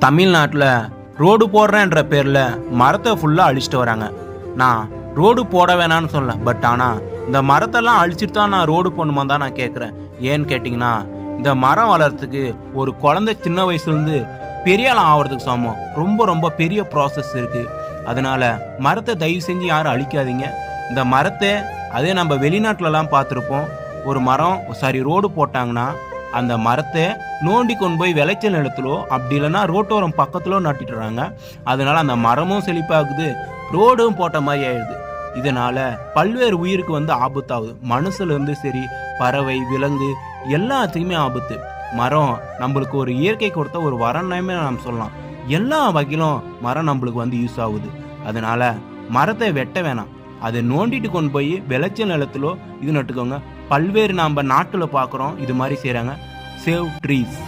தமிழ்நாட்டில் ரோடு போடுறேன்ற பேரில் மரத்தை ஃபுல்லாக அழிச்சிட்டு வராங்க. நான் ரோடு போட வேணான்னு சொல்லல, பட் ஆனால் இந்த மரத்தெல்லாம் அழிச்சிட்டு தான் நான் ரோடு போடணுமா தான் நான் கேட்குறேன். ஏன்னு கேட்டிங்கன்னா, இந்த மரம் வளர்கிறதுக்கு ஒரு குழந்தை சின்ன வயசுலேருந்து பெரிய ஆள் ஆகிறதுக்கு சமம். ரொம்ப ரொம்ப பெரிய ப்ராசஸ் இருக்குது. அதனால மரத்தை தயவு செஞ்சு யாரும் அழிக்காதீங்க. இந்த மரத்தை அதே நம்ம வெளிநாட்டிலலாம் பார்த்துருப்போம். ஒரு மரம் ரோடு போட்டாங்கன்னா அந்த மரத்தை நோண்டி கொண்டு போய் விளைச்சல் நிலத்திலோ அப்படி இல்லைன்னா ரோட்டோரம் பக்கத்திலோ நட்டுட்டுறாங்க. அதனால அந்த மரமும் செழிப்பாகுது, ரோடும் போட்ட மாதிரி ஆயிடுது. இதனால பல்வேறு உயிருக்கு ஆபத்தாகுது. மனுஷிலேருந்து சரி, பறவை, விலங்கு எல்லாத்துக்குமே ஆபத்து. மரம் நம்மளுக்கு ஒரு இயற்கை கொடுத்த ஒரு வரமே நம்ம சொல்லலாம். எல்லா வகையிலும் மரம் நம்மளுக்கு யூஸ் ஆகுது. அதனால மரத்தை வெட்ட வேணாம், அதை நோண்டிட்டு கொண்டு போய் விளைச்சல் நிலத்திலோ இது நட்டுக்கோங்க. பல்வேறு நம்ம நாட்டில் பார்க்குறோம் இது மாதிரி செய்கிறாங்க. Save trees.